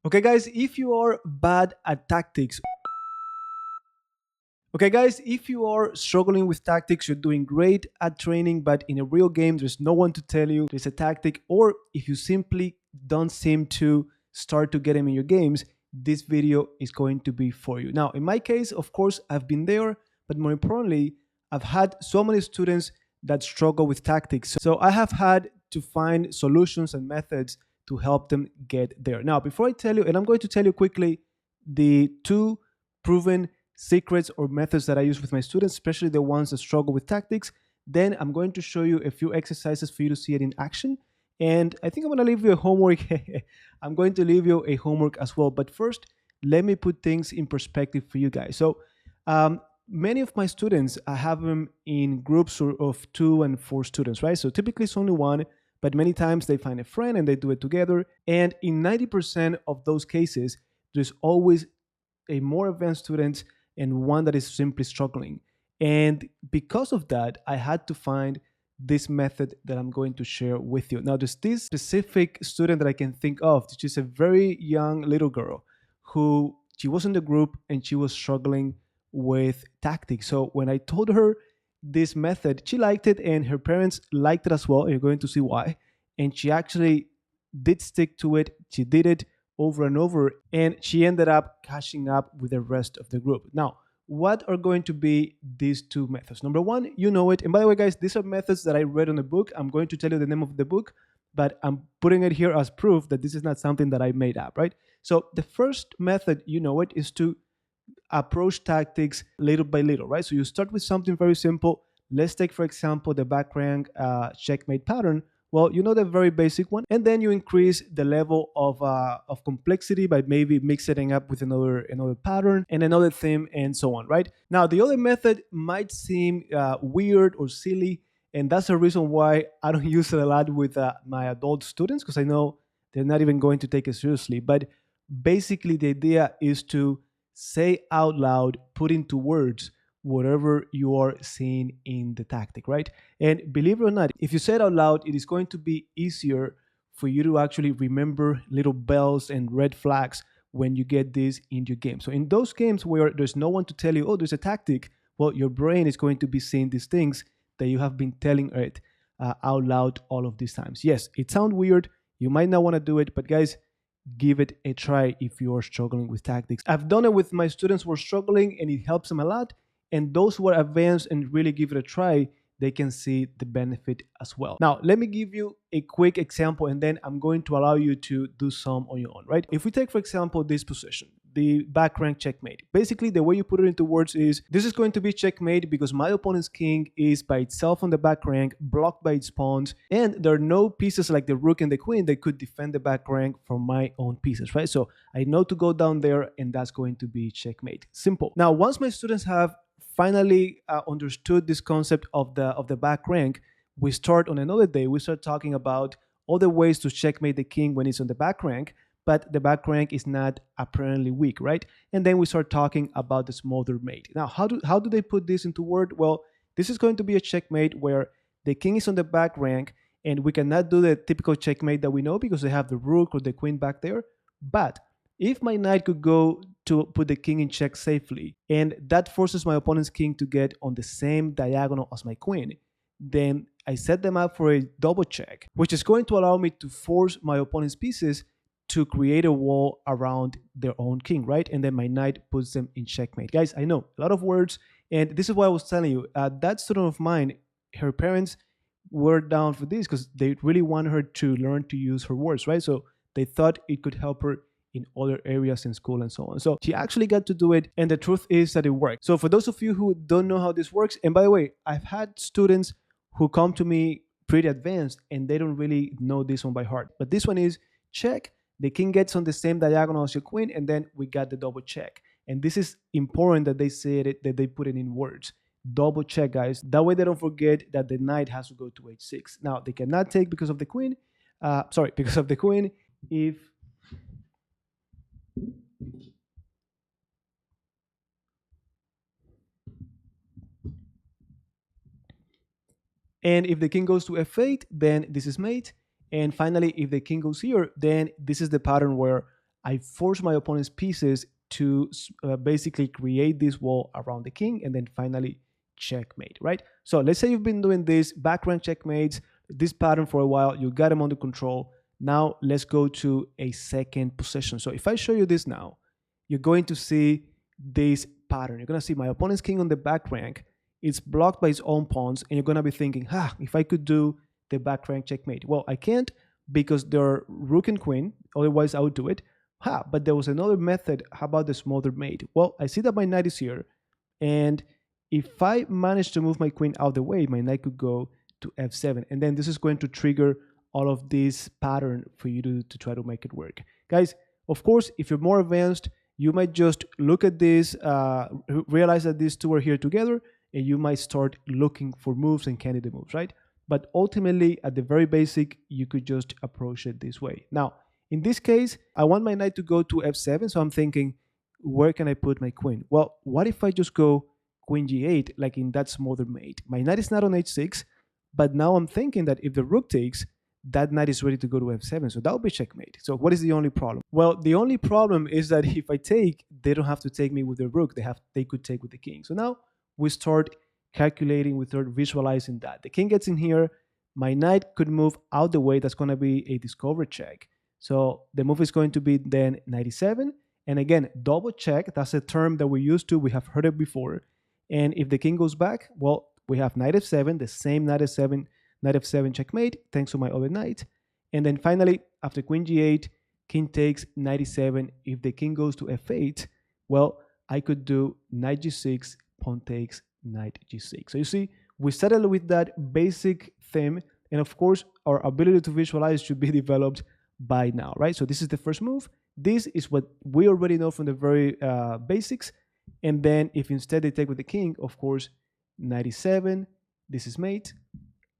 Okay, guys, if you are bad at tactics, okay, guys, if you are struggling with tactics, you're doing great at training, but in a real game, there's no one to tell you there's a tactic, or if you simply don't seem to start to get them in your games, this video is going to be for you. Now, in my case, of course, I've been there, but more importantly, I've had so many students that struggle with tactics. So I have had to find solutions and methods to help them get there. Now, before I tell you, and I'm going to tell you quickly the two proven secrets or methods that I use with my students, especially the ones that struggle with tactics. Then I'm going to show you a few exercises for you to see it in action. And I think I'm going to leave you a homework. I'm going to leave you a homework as well. But first, let me put things in perspective for you guys. So, many of my students, I have them in groups of 2 and 4 students, right? So typically it's only one, but many times they find a friend and they do it together. And in 90% of those cases, there's always a more advanced student and one that is simply struggling. And because of that, I had to find this method that I'm going to share with you. Now, there's this specific student that I can think of. She's a very young little girl who she was in the group and she was struggling with tactics. So when I told her this method, she liked it and her parents liked it as well. You're going to see why. And she actually did stick to it. She did it over and over, and she ended up catching up with the rest of the group. Now, what are going to be these two methods? Number one, you know it. And by the way, guys, these are methods that I read on a book. I'm going to tell you the name of the book, but I'm putting it here as proof that this is not something that I made up, right? So the first method, you know it, is to approach tactics little by little, right? So you start with something very simple. Let's take, for example, the back rank checkmate pattern. Well, you know the very basic one, and then you increase the level of complexity by maybe mixing up with another pattern and another theme and so on, right? Now, the other method might seem weird or silly, and that's the reason why I don't use it a lot with my adult students, because I know they're not even going to take it seriously. But basically, the idea is to say out loud, put into words whatever you are seeing in the tactic, right? And believe it or not, if you say it out loud, it is going to be easier for you to actually remember little bells and red flags when you get this in your game. So in those games where there's no one to tell you, oh, there's a tactic, well, your brain is going to be seeing these things that you have been telling it out loud all of these times. Yes, it sounds weird. You might not want to do it, but guys, give it a try if you are struggling with tactics. I've done it with my students who are struggling and it helps them a lot. And those who are advanced and really give it a try, they can see the benefit as well. Now, let me give you a quick example and then I'm going to allow you to do some on your own, right? If we take, for example, this position, the back rank checkmate. Basically, the way you put it into words is, this is going to be checkmate because my opponent's king is by itself on the back rank, blocked by its pawns, and there are no pieces like the rook and the queen that could defend the back rank from my own pieces, right? So I know to go down there and that's going to be checkmate. Simple. Now, once my students have finally understood this concept of the back rank, we start on another day. We start talking about other ways to checkmate the king when it's on the back rank, but the back rank is not apparently weak, right? And then we start talking about the smothered mate. Now, how do they put this into word? Well, this is going to be a checkmate where the king is on the back rank, and we cannot do the typical checkmate that we know because they have the rook or the queen back there. But if my knight could go to put the king in check safely, and that forces my opponent's king to get on the same diagonal as my queen, then I set them up for a double check, which is going to allow me to force my opponent's pieces to create a wall around their own king, right? And then my knight puts them in checkmate. Guys, I know a lot of words, and this is what I was telling you. That student of mine, her parents were down for this because they really want her to learn to use her words, right? So they thought it could help her in other areas in school and so on. So she actually got to do it, and the truth is that it worked. So for those of you who don't know how this works, and by the way, I've had students who come to me pretty advanced and they don't really know this one by heart. But this one is check, the king gets on the same diagonal as your queen, and then we got the double check. And this is important that they say it, that they put it in words. Double check, guys. That way they don't forget that the knight has to go to h6. Now, they cannot take because of the queen. Because of the queen. And if the king goes to f8, then this is mate. And finally, if the king goes here, then this is the pattern where I force my opponent's pieces to basically create this wall around the king and then finally checkmate, right? So let's say you've been doing this background checkmates, this pattern for a while, you got them under control. Now let's go to a second position. So if I show you this now, you're going to see this pattern. You're going to see my opponent's king on the back rank. It's blocked by his own pawns, and you're going to be thinking, if I could do the back rank checkmate. Well, I can't because they're rook and queen. Otherwise, I would do it. But there was another method. How about the smothered mate? Well, I see that my knight is here, and if I manage to move my queen out of the way, my knight could go to f7, and then this is going to trigger all of this pattern for you to try to make it work. Guys, of course, if you're more advanced, you might just look at this, realize that these two are here together, and you might start looking for moves and candidate moves, right? But ultimately, at the very basic, you could just approach it this way. Now, in this case, I want my knight to go to f7, so I'm thinking, where can I put my queen? Well, what if I just go queen g8, like in that smothered mate? My knight is not on h6, but now I'm thinking that if the rook takes, that knight is ready to go to f7, so that would be checkmate. So what is the only problem? Well, the only problem is that if I take, they don't have to take me with the rook, they could take with the king. So now we start calculating, we start visualizing that. The king gets in here, my knight could move out the way, that's going to be a discover check. So the move is going to be then knight e7, and again, double check, that's a term that we used to, we have heard it before. And if the king goes back, well, we have knight f7, the same knight f7 checkmate, thanks to my other knight. And then finally, after queen g8, king takes knight e7. If the king goes to f8, well, I could do knight g6, pawn takes, knight g6. So you see, we settled with that basic theme, and of course, our ability to visualize should be developed by now, right? So this is the first move. This is what we already know from the very basics. And then if instead they take with the king, of course, knight e7, this is mate.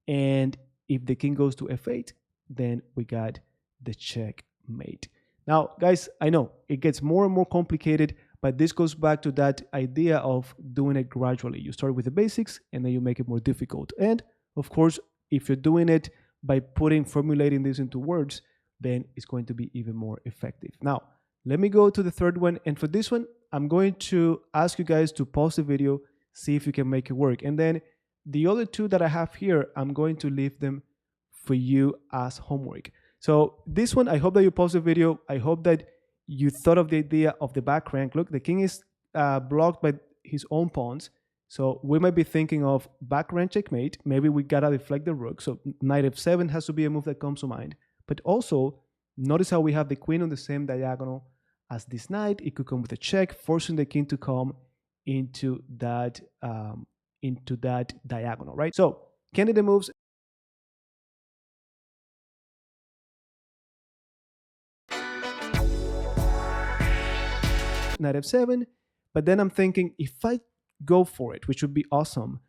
And if the king goes to f8, then we got the checkmate. Now, guys, I know it gets more and more complicated, but this goes back to that idea of doing it gradually. You start with the basics, and then you make it more difficult. And of course, if you're doing it by formulating this into words, then it's going to be even more effective. Now, let me go to the third one. And for this one, I'm going to ask you guys to pause the video, see if you can make it work. And then the other two that I have here, I'm going to leave them for you as homework. So this one, I hope that you pause the video. I hope that you thought of the idea of the back rank. Look, the king is blocked by his own pawns. So we might be thinking of back rank checkmate. Maybe we gotta deflect the rook. So knight f7 has to be a move that comes to mind. But also, notice how we have the queen on the same diagonal as this knight. It could come with a check, forcing the king to come into that diagonal, right? So candidate moves. Knight f7, but then I'm thinking if I go for it, which would be awesome,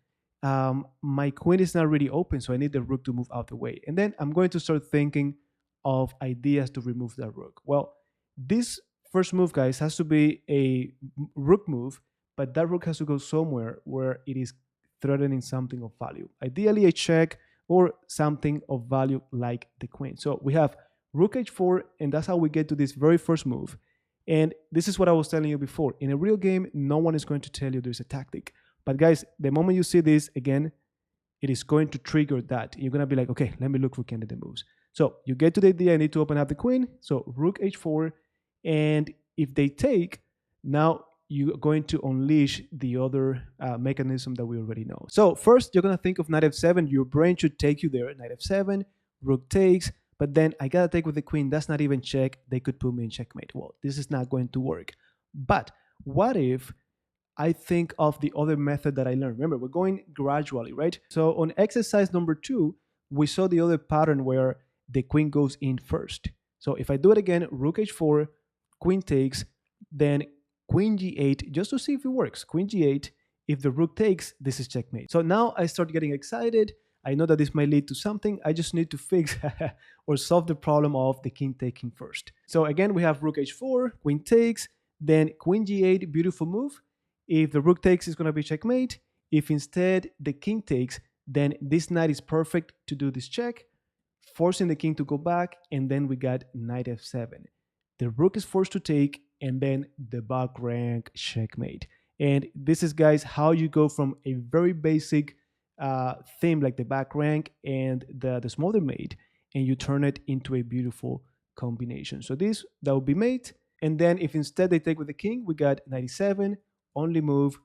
my queen is not really open, so I need the rook to move out the way. And then I'm going to start thinking of ideas to remove that rook. Well, this first move, guys, has to be a rook move, but that rook has to go somewhere where it is threatening something of value. Ideally, a check or something of value like the queen. So we have rook h4, and that's how we get to this very first move. And this is what I was telling you before. In a real game, no one is going to tell you there's a tactic. But guys, the moment you see this, again, it is going to trigger that. You're going to be like, okay, let me look for candidate moves. So you get to the idea, I need to open up the queen. So rook h4. And if they take, now you're going to unleash the other mechanism that we already know. So first, you're going to think of knight f7. Your brain should take you there. Knight f7, rook takes. But then I got to take with the queen. That's not even check. They could put me in checkmate. Well, this is not going to work. But what if I think of the other method that I learned? Remember, we're going gradually, right? So on exercise number 2, we saw the other pattern where the queen goes in first. So if I do it again, rook h4, queen takes, then queen g8, just to see if it works. Queen g8, if the rook takes, this is checkmate. So now I start getting excited. I know that this might lead to something. I just need to fix or solve the problem of the king taking first. So again, we have rook h4, queen takes, then queen g8, beautiful move. If the rook takes, it's going to be checkmate. If instead the king takes, then this knight is perfect to do this check, forcing the king to go back, and then we got knight f7. the rook is forced to take, and then the back rank checkmate. And this is, guys, how you go from a very basic theme like the back rank and the smaller mate, and you turn it into a beautiful combination. So this that will be mate, and then if instead they take with the king, we got 97 only move,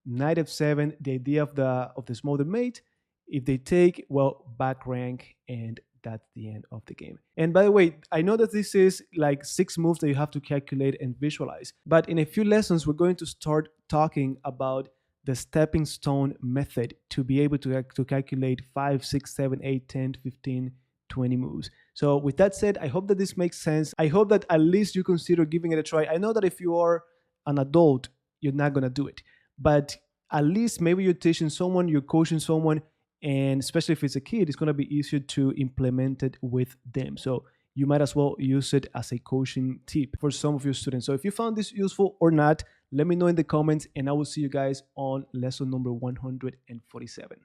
knight f7, the idea of the smaller mate. If they take, well, back rank, and that's the end of the game. And by the way, I know that this is like 6 moves that you have to calculate and visualize, but in a few lessons, we're going to start talking about the stepping stone method to be able to calculate 5, 6, 7, 8, 10, 15, 20 moves. So with that said, I hope that this makes sense. I hope that at least you consider giving it a try. I know that if you are an adult, you're not going to do it, but at least maybe you're teaching someone, you're coaching someone, and especially if it's a kid, it's going to be easier to implement it with them. So you might as well use it as a coaching tip for some of your students. So if you found this useful or not, let me know in the comments, and I will see you guys on lesson number 147.